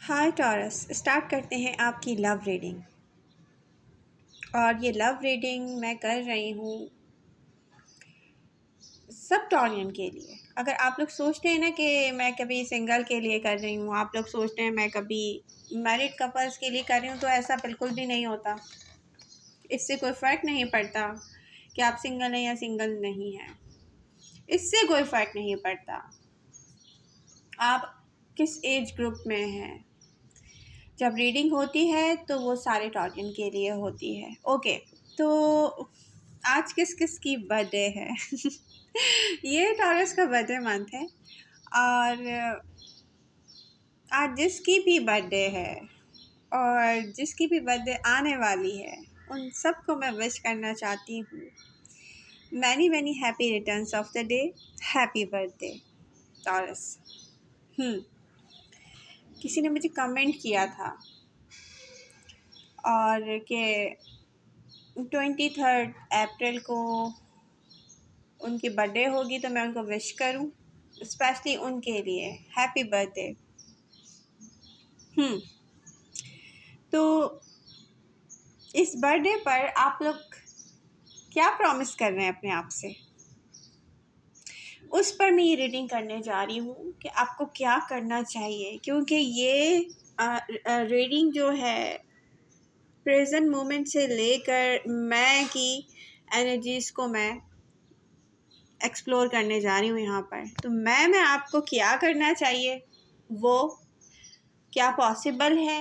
हाय taurus, start करते हैं आपकी लव रीडिंग। और ये लव रीडिंग मैं कर रही हूँ सब टॉरियन के लिए। अगर आप लोग सोचते हैं ना कि मैं कभी सिंगल के लिए कर रही हूँ, आप लोग सोचते हैं मैं कभी मैरिड कपल्स के लिए कर रही हूँ, तो ऐसा बिल्कुल भी नहीं होता। इससे कोई फ़र्क नहीं पड़ता कि आप सिंगल हैं या सिंगल नहीं हैं। इससे कोई फ़र्क नहीं पड़ता आप किस एज ग्रुप में हैं। जब रीडिंग होती है तो वो सारे टॉरियन के लिए होती है। ओके, तो आज किस किस की बर्थडे है? ये टॉरस का बर्थडे मंथ है और आज जिसकी भी बर्थडे है और जिसकी भी बर्थडे आने वाली है उन सबको मैं विश करना चाहती हूँ many many happy returns of the day. Happy birthday taurus. किसी ने मुझे कमेंट किया था और कि 23 अप्रैल को उनकी बर्थडे होगी तो मैं उनको विश करूं, स्पेशली उनके लिए हैप्पी बर्थडे। तो इस बर्थडे पर आप लोग क्या प्रॉमिस कर रहे हैं अपने आप से, उस पर मैं ये रीडिंग करने जा रही हूँ कि आपको क्या करना चाहिए। क्योंकि ये रीडिंग जो है प्रेजेंट मोमेंट से लेकर मैं की एनर्जीज़ को मैं एक्सप्लोर करने जा रही हूँ यहाँ पर। तो मैं आपको क्या करना चाहिए, वो क्या पॉसिबल है,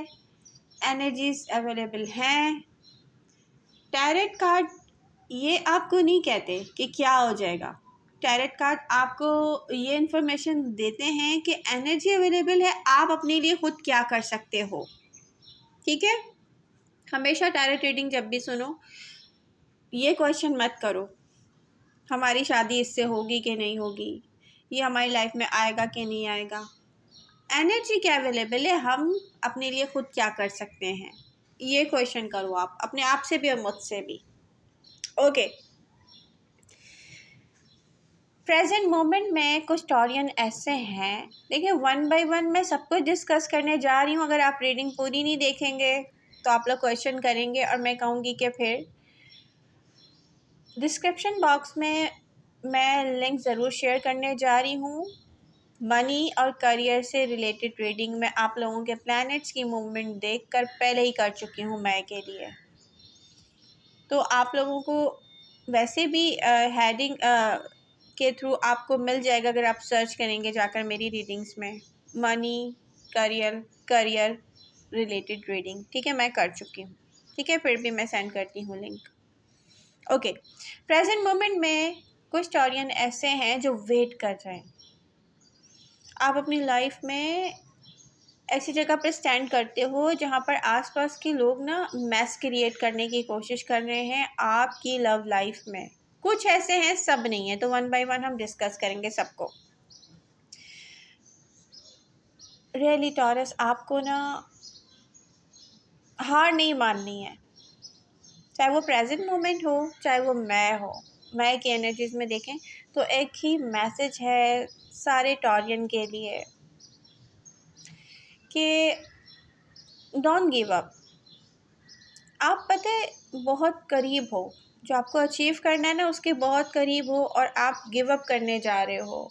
एनर्जीज अवेलेबल हैं। टैरेट कार्ड ये आपको नहीं कहते कि क्या हो जाएगा। टैरेट कार्ड आपको ये इन्फॉर्मेशन देते हैं कि एनर्जी अवेलेबल है, आप अपने लिए खुद क्या कर सकते हो। ठीक है, हमेशा टैरेट रीडिंग जब भी सुनो ये क्वेश्चन मत करो हमारी शादी इससे होगी कि नहीं होगी, ये हमारी लाइफ में आएगा कि नहीं आएगा। एनर्जी क्या अवेलेबल है, हम अपने लिए खुद क्या कर सकते हैं, ये क्वेश्चन करो आप अपने आप से भी और मुझसे भी। ओके, प्रेजेंट मोमेंट में कुछ टॉरियन ऐसे हैं, देखिए वन बाय वन मैं सब कुछ डिस्कस करने जा रही हूँ। अगर आप रीडिंग पूरी नहीं देखेंगे तो आप लोग क्वेश्चन करेंगे और मैं कहूँगी कि फिर डिस्क्रिप्शन बॉक्स में मैं लिंक ज़रूर शेयर करने जा रही हूँ। मनी और करियर से रिलेटेड रीडिंग में आप लोगों के प्लैनेट्स की मूवमेंट देखकर पहले ही कर चुकी हूँ मैं के लिए। तो आप लोगों को वैसे भी हेडिंग के थ्रू आपको मिल जाएगा अगर आप सर्च करेंगे जाकर मेरी रीडिंग्स में मनी करियर रिलेटेड रीडिंग। ठीक है, मैं कर चुकी हूँ। ठीक है, फिर भी मैं सेंड करती हूँ लिंक। ओके, प्रेजेंट मोमेंट में कुछ टॉरियन ऐसे हैं जो वेट कर रहे हैं। आप अपनी लाइफ में ऐसी जगह पर स्टैंड करते हो जहाँ पर आसपास के लोग ना मैस क्रिएट करने की कोशिश कर रहे हैं आपकी लव लाइफ में। कुछ ऐसे हैं, सब नहीं है, तो वन बाय वन हम डिस्कस करेंगे सबको। रियली टॉरस, आपको ना हार नहीं माननी है, चाहे वो प्रेजेंट मोमेंट हो चाहे वो मैं की एनर्जीज में देखें तो एक ही मैसेज है सारे टॉरियन के लिए कि डोंट गिव अप। आप पता है बहुत करीब हो, जो आपको अचीव करना है ना उसके बहुत करीब हो और आप गिव अप करने जा रहे हो।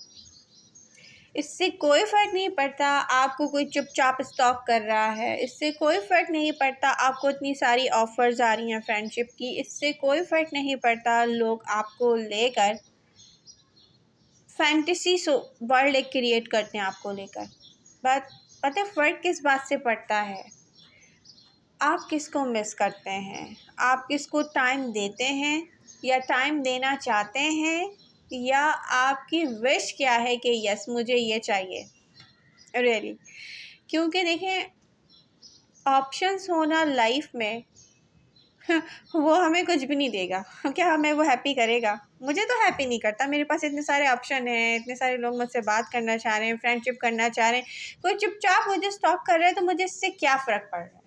इससे कोई फ़र्क नहीं पड़ता आपको कोई चुपचाप स्टॉक कर रहा है, इससे कोई फ़र्क नहीं पड़ता आपको इतनी सारी ऑफ़र्स आ रही हैं फ्रेंडशिप की, इससे कोई फ़र्क नहीं पड़ता लोग आपको लेकर फैंटेसी वर्ल्ड एक क्रिएट करते हैं आपको लेकर। बट पता है फ़र्क किस बात से पड़ता है, आप किसको मिस करते हैं, आप किसको टाइम देते हैं या टाइम देना चाहते हैं, या आपकी विश क्या है कि यस मुझे ये चाहिए रियली। क्योंकि देखें ऑप्शंस होना लाइफ में वो हमें कुछ भी नहीं देगा। क्या हमें वो हैप्पी करेगा? मुझे तो हैप्पी नहीं करता। मेरे पास इतने सारे ऑप्शन हैं, इतने सारे लोग मुझसे बात करना चाह रहे हैं, फ्रेंडशिप करना चाह रहे हैं, कोई चुपचाप मुझे स्टॉक कर रहा है तो मुझे इससे क्या फ़र्क पड़ रहा है?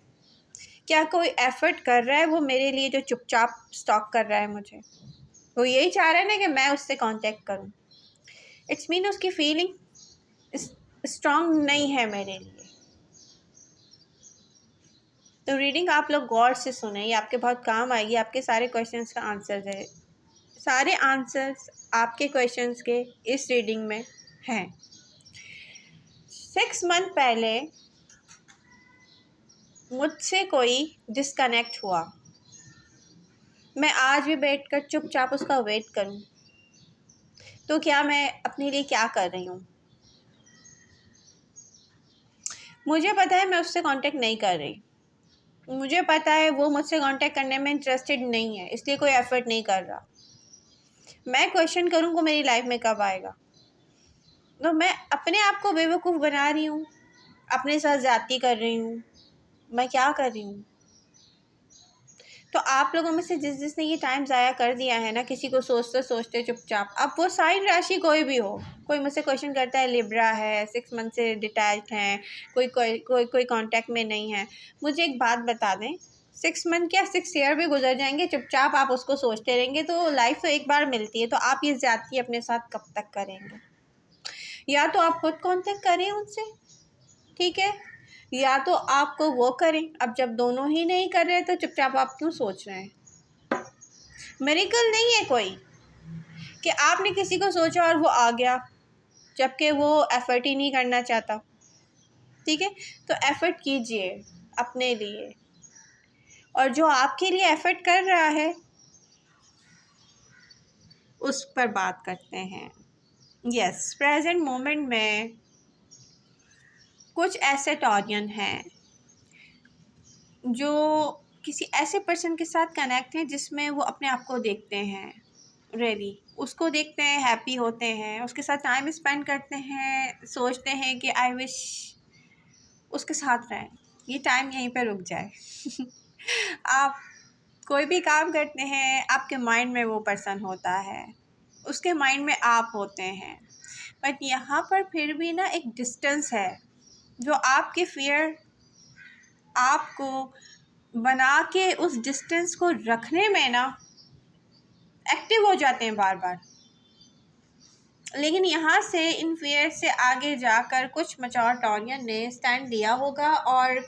क्या कोई एफ़र्ट कर रहा है वो मेरे लिए जो चुपचाप स्टॉक कर रहा है मुझे? वो यही चाह रहा है ना कि मैं उससे कांटेक्ट करूं। इट्स मीन उसकी फीलिंग स्ट्रॉन्ग नहीं है मेरे लिए। तो रीडिंग आप लोग गौर से सुने, ये आपके बहुत काम आएगी। आपके सारे क्वेश्चंस का आंसर है, सारे आंसर्स आपके क्वेश्चंस के इस रीडिंग में हैं। 6 मंथ पहले मुझसे कोई डिस्कनेक्ट हुआ, मैं आज भी बैठकर चुपचाप उसका वेट करूं, तो क्या मैं अपने लिए क्या कर रही हूँ? मुझे पता है मैं उससे कांटेक्ट नहीं कर रही, मुझे पता है वो मुझसे कांटेक्ट करने में इंटरेस्टेड नहीं है, इसलिए कोई एफर्ट नहीं कर रहा। मैं क्वेश्चन करूँ वो मेरी लाइफ में कब आएगा? तो मैं अपने आप को बेवकूफ़ बना रही हूँ, अपने साथ ज़्यादती कर रही हूँ, मैं क्या कर रही हूँ? तो आप लोगों में से जिसने ये टाइम ज़ाया कर दिया है ना, किसी को सोचते सोचते चुपचाप, अब वो साइन राशि कोई भी हो, कोई मुझसे क्वेश्चन करता है लिब्रा है, 6 मंथ से डिटैच्ड हैं, कोई कांटेक्ट में नहीं है, मुझे एक बात बता दें, 6 मंथ क्या 6 ईयर भी गुजर जाएंगे, चुपचाप आप उसको सोचते रहेंगे, तो लाइफ तो एक बार मिलती है, तो आप ये ज़्यादती अपने साथ कब तक करेंगे? या तो आप खुद कांटेक्ट करें उनसे, ठीक है, या तो आपको वो करें। अब जब दोनों ही नहीं कर रहे तो चुपचाप आप क्यों सोच रहे हैं? मिरेकल नहीं है कोई कि आपने किसी को सोचा और वो आ गया, जबकि वो एफर्ट ही नहीं करना चाहता। ठीक है, तो एफर्ट कीजिए अपने लिए, और जो आपके लिए एफर्ट कर रहा है उस पर बात करते हैं। यस, प्रेजेंट मोमेंट में कुछ ऐसे टॉरियन हैं जो किसी ऐसे पर्सन के साथ कनेक्ट हैं जिसमें वो अपने आप को देखते हैं, रियली उसको देखते हैं, हैप्पी होते हैं, उसके साथ टाइम स्पेंड करते हैं, सोचते हैं कि आई विश उसके साथ रहें, ये टाइम यहीं पर रुक जाए। आप कोई भी काम करते हैं, आपके माइंड में वो पर्सन होता है, उसके माइंड में आप होते हैं, बट यहाँ पर फिर भी ना एक डिस्टेंस है, जो आपके फियर आपको बना के उस डिस्टेंस को रखने में ना एक्टिव हो जाते हैं बार बार। लेकिन यहाँ से इन फियर से आगे जाकर कुछ मैच्योर टॉरियन ने स्टैंड लिया होगा और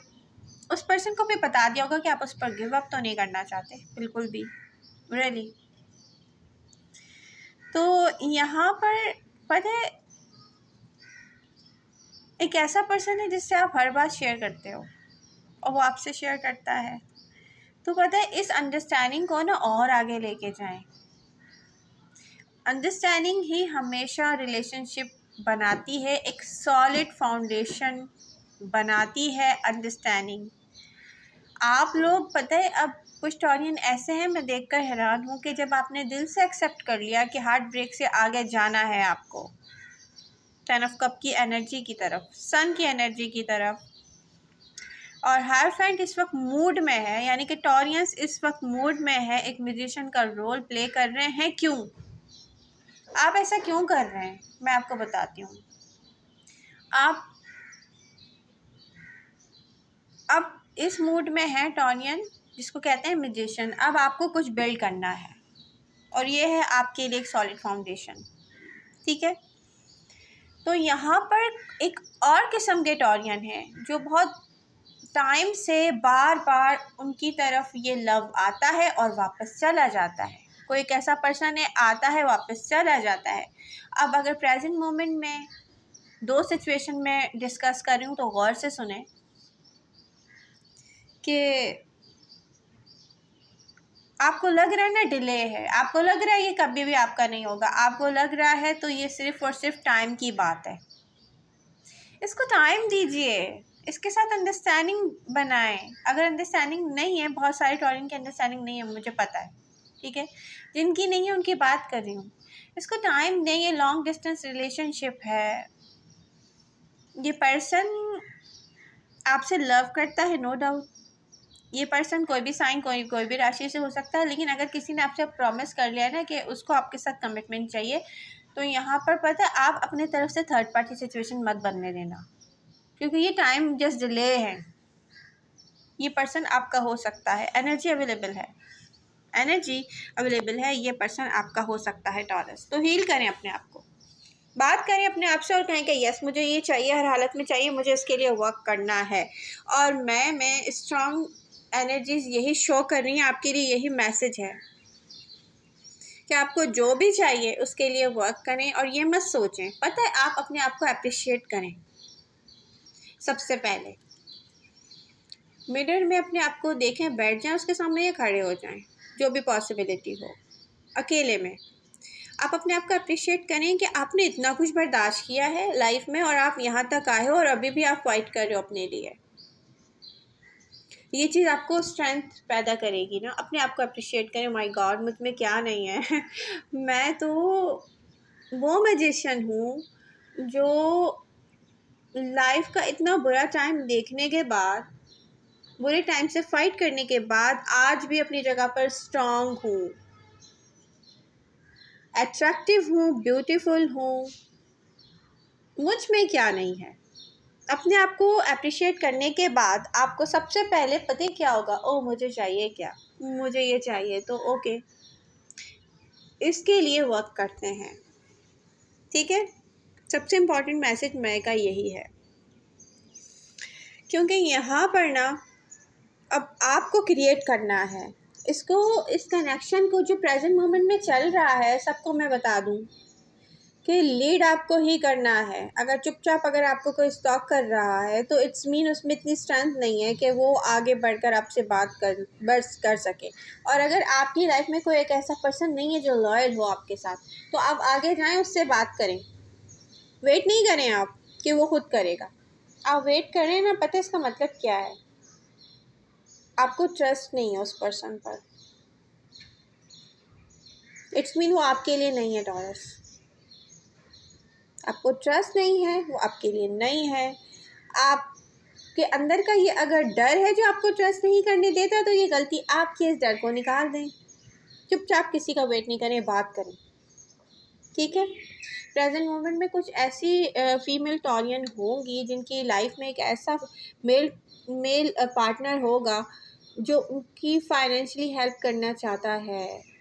उस पर्सन को भी बता दिया होगा कि आप उस पर गिव अप तो नहीं करना चाहते बिल्कुल भी, रियली। तो यहाँ पर पता है, एक ऐसा पर्सन है जिससे आप हर बात शेयर करते हो और वो आपसे शेयर करता है, तो पता है इस अंडरस्टैंडिंग को ना और आगे लेके जाएं। अंडरस्टैंडिंग ही हमेशा रिलेशनशिप बनाती है, एक सॉलिड फाउंडेशन बनाती है अंडरस्टैंडिंग। आप लोग पता है, अब कुछ टॉरियन ऐसे हैं, मैं देखकर हैरान हूँ कि जब आपने दिल से एक्सेप्ट कर लिया कि हार्ट ब्रेक से आगे जाना है आपको, 10 ऑफ कप की एनर्जी की तरफ, सन की एनर्जी की तरफ, और हायरफेंट इस वक्त मूड में है, यानी कि टॉरियंस इस वक्त मूड में है, एक म्यूजिशियन का रोल प्ले कर रहे हैं। क्यों आप ऐसा क्यों कर रहे हैं, मैं आपको बताती हूँ। आप अब इस मूड में है टॉरियन, जिसको कहते हैं म्यूजिशियन। अब आपको कुछ बिल्ड करना है और ये है आपके लिए एक सॉलिड फाउंडेशन, ठीक है। तो यहाँ पर एक और किस्म के टॉरियन है जो बहुत टाइम से बार बार उनकी तरफ ये लव आता है और वापस चला जाता है। कोई एक ऐसा पर्सन है, आता है वापस चला जाता है। अब अगर प्रेजेंट मोमेंट में दो सिचुएशन में डिस्कस कर रही हूँ तो गौर से सुने कि आपको लग रहा है ना डिले है, आपको लग रहा है ये कभी भी आपका नहीं होगा, आपको लग रहा है तो ये सिर्फ और सिर्फ टाइम की बात है। इसको टाइम दीजिए, इसके साथ अंडरस्टैंडिंग बनाएं। अगर अंडरस्टैंडिंग नहीं है, बहुत सारे टॉरियन की अंडरस्टैंडिंग नहीं है, मुझे पता है, ठीक है, जिनकी नहीं है उनकी बात कर रही हूँ। इसको टाइम दें, ये लॉन्ग डिस्टेंस रिलेशनशिप है, ये पर्सन आपसे लव करता है, नो डाउट। ये पर्सन कोई भी साइन, कोई भी राशि से हो सकता है, लेकिन अगर किसी ने आपसे प्रॉमिस कर लिया है ना कि उसको आपके साथ कमिटमेंट चाहिए, तो यहाँ पर पता है आप अपने तरफ से थर्ड पार्टी सिचुएशन मत बनने देना, क्योंकि ये टाइम जस्ट डिले है। ये पर्सन आपका हो सकता है, एनर्जी अवेलेबल है, एनर्जी अवेलेबल है, ये पर्सन आपका हो सकता है टॉरस। तो हील करें अपने आप को, बात करें अपने आप से और कहें कि यस मुझे ये चाहिए, हर हालत में चाहिए, मुझे इसके लिए वर्क करना है और मैं स्ट्रॉन्ग एनर्जीज यही शो कर रही हैं, आपके लिए यही मैसेज है कि आपको जो भी चाहिए उसके लिए वर्क करें और ये मत सोचें। पता है, आप अपने आप को अप्रिशिएट करें। सबसे पहले मिरर में अपने आप को देखें, बैठ जाएं उसके सामने या खड़े हो जाएं, जो भी पॉसिबिलिटी हो। अकेले में आप अपने आप को अप्रिशिएट करें कि आपने इतना कुछ बर्दाश्त किया है लाइफ में और आप यहाँ तक आए हो और अभी भी आप फाइट कर रहे हो अपने लिए। ये चीज़ आपको स्ट्रेंथ पैदा करेगी ना। अपने आप को अप्रिशिएट करें, माय गॉड मुझ में क्या नहीं है मैं तो वो मैजिशियन हूँ जो लाइफ का इतना बुरा टाइम देखने के बाद, बुरे टाइम से फाइट करने के बाद आज भी अपनी जगह पर स्ट्रांग हूँ, अट्रैक्टिव हूँ, ब्यूटीफुल हूँ। मुझ में क्या नहीं है। अपने आप को अप्रिशिएट करने के बाद आपको सबसे पहले पता है क्या होगा? ओ मुझे चाहिए क्या, मुझे ये चाहिए, तो ओके इसके लिए वर्क करते हैं। ठीक है, सबसे इम्पोर्टेंट मैसेज मैं का यही है, क्योंकि यहाँ पर ना अब आपको क्रिएट करना है इसको, इस कनेक्शन को जो प्रेजेंट मोमेंट में चल रहा है। सबको मैं बता दूँ कि लीड आपको ही करना है। अगर चुपचाप अगर आपको कोई स्टॉक कर रहा है तो इट्स मीन उसमें इतनी स्ट्रेंथ नहीं है कि वो आगे बढ़कर आपसे बात कर सके। और अगर आपकी लाइफ में कोई एक ऐसा पर्सन नहीं है जो लॉयल हो आपके साथ, तो आप आगे जाएं, उससे बात करें। वेट नहीं करें आप कि वो खुद करेगा, आप वेट करें ना। पता है इसका मतलब क्या है? आपको ट्रस्ट नहीं है उस पर्सन पर। इट्स मीन वो आपके लिए नहीं है टॉरस। आपको ट्रस्ट नहीं है, वो आपके लिए नहीं है। आपके अंदर का ये अगर डर है जो आपको ट्रस्ट नहीं करने देता, तो ये गलती आपकी, इस डर को निकाल दें। चुपचाप किसी का वेट नहीं करें, बात करें। ठीक है, प्रेजेंट मोमेंट में कुछ ऐसी फीमेल टॉरियन होंगी जिनकी लाइफ में एक ऐसा मेल पार्टनर होगा जो उनकी फाइनेंशियली हेल्प करना चाहता है।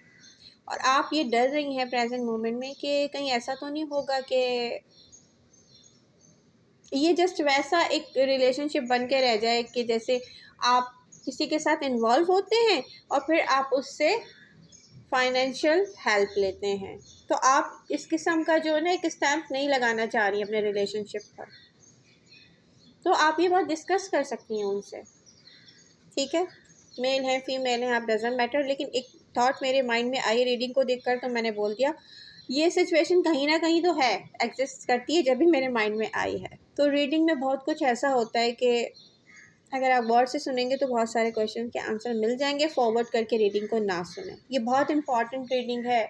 और आप ये डर रही हैं प्रेजेंट मोमेंट में कि कहीं ऐसा तो नहीं होगा कि ये जस्ट वैसा एक रिलेशनशिप बन के रह जाए कि जैसे आप किसी के साथ इन्वॉल्व होते हैं और फिर आप उससे फाइनेंशियल हेल्प लेते हैं। तो आप इस किस्म का जो है ना एक स्टैम्प नहीं लगाना चाह रही अपने रिलेशनशिप पर। तो आप ये बात डिस्कस कर सकती हैं उनसे। ठीक है, मेल है फीमेल है आप डजेंट मैटर, लेकिन एक थॉट मेरे माइंड में आई रीडिंग को देखकर, तो मैंने बोल दिया ये सिचुएशन कहीं ना कहीं तो है, एग्जिस्ट करती है, जब भी मेरे माइंड में आई है। तो रीडिंग में बहुत कुछ ऐसा होता है कि अगर आप गौर से सुनेंगे तो बहुत सारे क्वेश्चन के आंसर मिल जाएंगे। फॉरवर्ड करके रीडिंग को ना सुने, ये बहुत इंपॉर्टेंट रीडिंग है।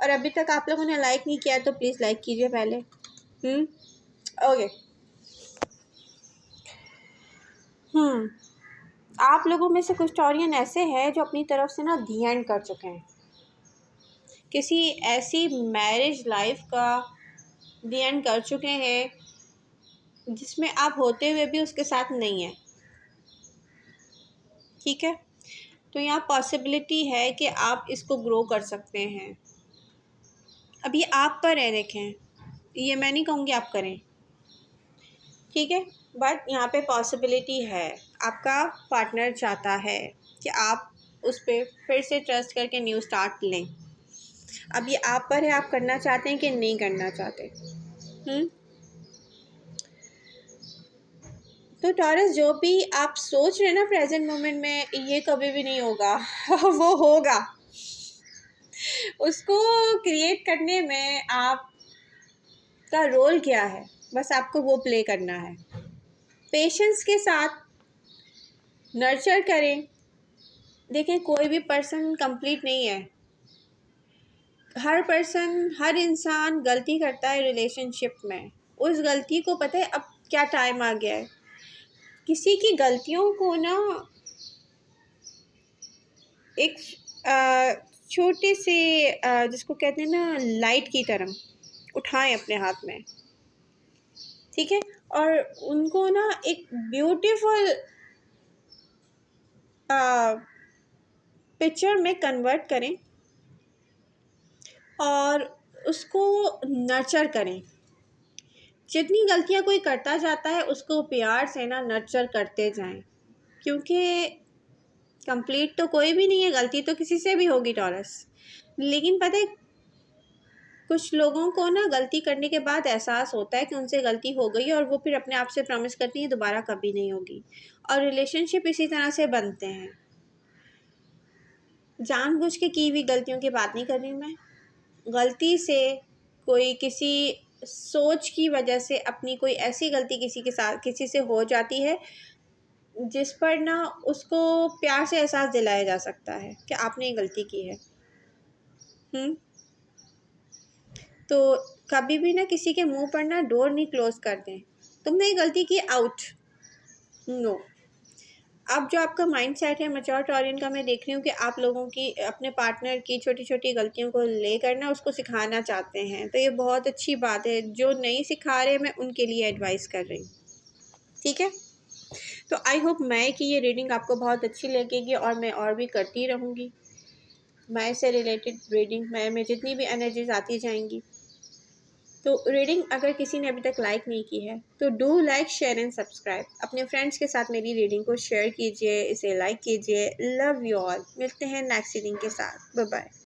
और अभी तक आप लोगों ने लाइक नहीं किया तो प्लीज़ लाइक कीजिए पहले। ओके। आप लोगों में से कुछ टॉरियन ऐसे हैं जो अपनी तरफ से ना दी एंड कर चुके हैं, किसी ऐसी मैरिज लाइफ का दी एंड कर चुके हैं जिसमें आप होते हुए भी उसके साथ नहीं है। ठीक है, तो यहाँ पॉसिबिलिटी है कि आप इसको ग्रो कर सकते हैं। अब ये आप पर है, देखें, ये मैं नहीं कहूँगी आप करें, ठीक है, बट यहाँ पे पॉसिबिलिटी है। आपका पार्टनर चाहता है कि आप उस पर फिर से ट्रस्ट करके न्यू स्टार्ट लें। अब ये आप पर है, आप करना चाहते हैं कि नहीं करना चाहते। तो टॉरस, जो भी आप सोच रहे हैं ना प्रेजेंट मोमेंट में, ये कभी भी नहीं होगा वो होगा। उसको क्रिएट करने में आपका रोल क्या है, बस आपको वो प्ले करना है। पेशेंस के साथ नर्चर करें। देखें, कोई भी पर्सन कंप्लीट नहीं है। हर इंसान गलती करता है रिलेशनशिप में। उस गलती को पता है अब क्या टाइम आ गया है, किसी की गलतियों को ना एक छोटे से जिसको कहते हैं ना लाइट की तरह उठाएं अपने हाथ में। ठीक है, और उनको ना एक ब्यूटीफुल पिक्चर में कन्वर्ट करें और उसको नर्चर करें। जितनी गलतियां कोई करता जाता है उसको प्यार से ना नर्चर करते जाएं, क्योंकि कंप्लीट तो कोई भी नहीं है, गलती तो किसी से भी होगी टॉरस। लेकिन पता है, कुछ लोगों को ना गलती करने के बाद एहसास होता है कि उनसे गलती हो गई, और वो फिर अपने आप से प्रॉमिस करती है दोबारा कभी नहीं होगी। और रिलेशनशिप इसी तरह से बनते हैं। जानबूझ के की हुई गलतियों की बात नहीं कर रही मैं। गलती से कोई किसी सोच की वजह से अपनी कोई ऐसी गलती किसी के साथ किसी से हो जाती है, जिस पर ना उसको प्यार से एहसास दिलाया जा सकता है कि आपने ये गलती की है। तो कभी भी ना किसी के मुंह पर ना डोर नहीं क्लोज कर दें। तुमने ये गलती की, आउट, नो। अब जो आपका माइंड सेट है मैच्योर टॉरियन का, मैं देख रही हूँ कि आप लोगों की अपने पार्टनर की छोटी छोटी गलतियों को लेकर ना उसको सिखाना चाहते हैं, तो ये बहुत अच्छी बात है। जो नहीं सिखा रहे मैं उनके लिए एडवाइस कर रही हूँ, ठीक है। तो आई होप मैं कि ये रीडिंग आपको बहुत अच्छी लगेगी, और मैं और भी करती रहूँगी। मैं से रिलेटेड रीडिंग में जितनी भी एनर्जीज आती जाएंगी। तो रीडिंग अगर किसी ने अभी तक लाइक नहीं की है तो do like, share and subscribe. अपने फ्रेंड्स के साथ मेरी रीडिंग को शेयर कीजिए, इसे लाइक कीजिए। Love you all. मिलते हैं नेक्स्ट रीडिंग के साथ। Bye bye.